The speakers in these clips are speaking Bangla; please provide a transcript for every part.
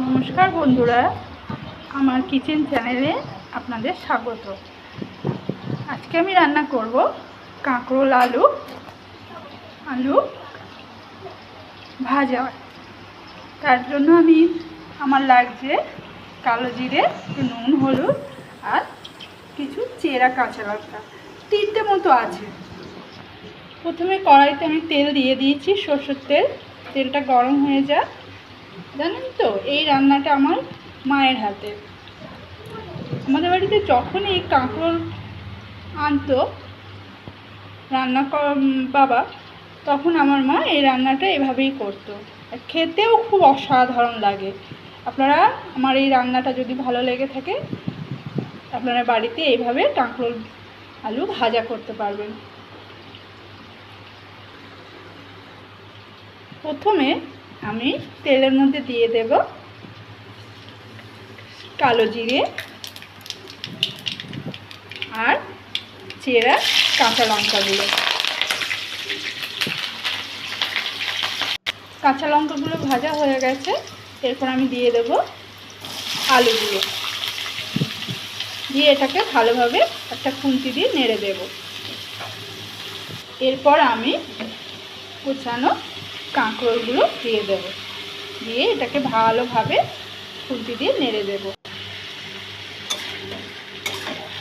নমস্কার বন্ধুরা, আমার কিচেন চ্যানেলে আপনাদের স্বাগত। আজকে আমি রান্না করব কাঁকরোল আলু ভাজা। তার জন্য আমার লাগছে কালো জিরে, নুন, হলুদ আর কিছু চেরা কাঁচা লঙ্কা, 3টে মতো আছে। প্রথমে কড়াইতে আমি তেল দিয়ে দিয়েছি, সরষের তেল। তেলটা গরম হয়ে যায়। জানেন তো, এই রান্নাটা আমার মায়ের হাতে। আমাদের বাড়িতে যখন এই কাঁকরোল আনতো বাবা, তখন আমার মা এই রান্নাটা এভাবেই করতো, আর খেতেও খুব অসাধারণ লাগে। আপনারা আমার এই রান্নাটা যদি ভালো লেগে থাকে, আপনারা বাড়িতে এইভাবে কাঁকরোল আলু ভাজা করতে পারবেন। প্রথমে আমি তেলের মধ্যে দিয়ে দেব কালো জিরে আর চেরা কাঁচা লঙ্কাগুলো। কাঁচা লঙ্কাগুলো ভাজা হয়ে গেছে। এরপর আমি দিয়ে দেব আলুগুলো, দিয়ে এটাকে ভালোভাবে একটা খুন্তি দিয়ে নেড়ে দেব। এরপর আমি কুচানো কাঁকরোলগুলো দিয়ে দেব, দিয়ে এটাকে ভালোভাবে খুন্তি দিয়ে নেড়ে দেব।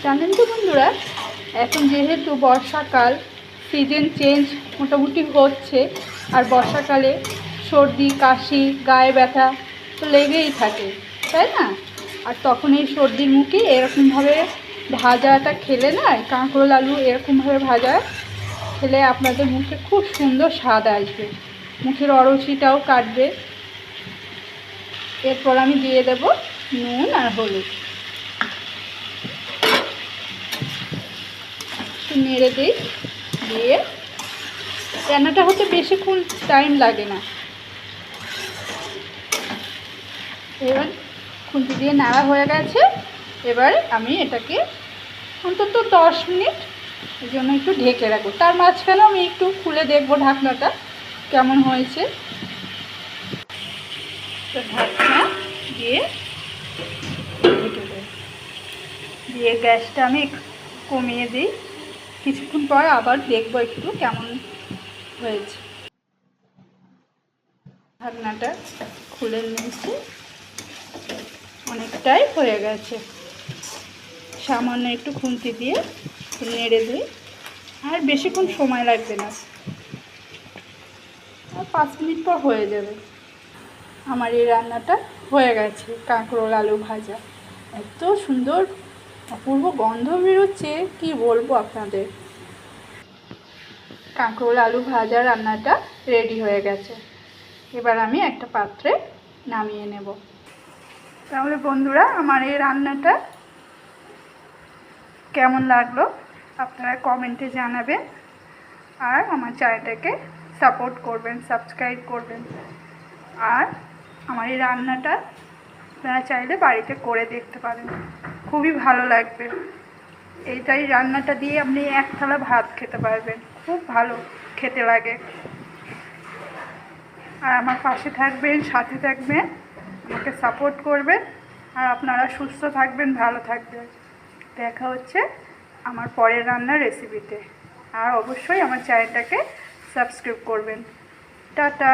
জানেন তো বন্ধুরা, এখন যেহেতু বর্ষাকাল, সিজন চেঞ্জ মোটামুটি হচ্ছে, আর বর্ষাকালে সর্দি কাশি গায়ে ব্যথা তো লেগেই থাকে, তাই না? আর তখন এই সর্দির মুখে এরকমভাবে ভাজাটা খেলে না, কাঁকরোল আলু এরকমভাবে ভাজা খেলে আপনাদের মুখে খুব সুন্দর স্বাদ আসবে, মুখের অরুচিটাও কাটবে। এরপর আমি দিয়ে দেব নুন আর হলুদ, নেড়ে দিই। দিয়ে রান্নাটা হতে বেশিক্ষণ টাইম লাগে না। এবার খুন্তি দিয়ে নাড়া হয়ে গেছে। এবার আমি এটাকে অন্তত 10 মিনিট এর জন্য একটু ঢেকে রাখবো। তার মাঝখানেও আমি একটু খুলে দেখবো ঢাকনাটা কেমন হয়েছে। তো ঢাকনা দিয়ে ঢেকে দেব, দিয়ে গ্যাসটা আমি কমিয়ে দিই। কিছুক্ষণ পর আবার দেখবো একটু কেমন হয়েছে। ঢাকনাটা খুলে নিয়েছি, অনেকটাই হয়ে গেছে। সামান্য একটু খুন্তি দিয়ে নেড়ে দিই, আর বেশিক্ষণ সময় লাগবে না, আর 5 মিনিট পর হয়ে যাবে। আমার এই রান্নাটা হয়ে গেছে, কাঁকরোল আলু ভাজা। এত সুন্দর অপূর্ব গন্ধ বেরোচ্ছে, কি বলবো আপনাদের। কাঁকরোল আলু ভাজা রান্নাটা রেডি হয়ে গেছে। এবার আমি একটা পাত্রে নামিয়ে নেব। তাহলে বন্ধুরা, আমার এই রান্নাটা কেমন লাগলো আপনারা কমেন্টে জানাবেন, আর আমার চ্যানেলটাকে সাপোর্ট করবেন, সাবস্ক্রাইব করবেন। আর আমার এই রান্নাটা আপনারা চাইলে বাড়িতে করে দেখতে পারেন, খুবই ভালো লাগবে। এইটাই রান্নাটা দিয়ে আপনি 1 থালা ভাত খেতে পারবেন, খুব ভালো খেতে লাগে। আর আমার পাশে থাকবেন, সাথে থাকবেন, আমাকে সাপোর্ট করবেন। আর আপনারা সুস্থ থাকবেন, ভালো থাকবেন। দেখা হচ্ছে আমার পরের রান্নার রেসিপিতে। আর অবশ্যই আমার চ্যানেলটাকে সাবস্ক্রাইব করবেন। টাটা।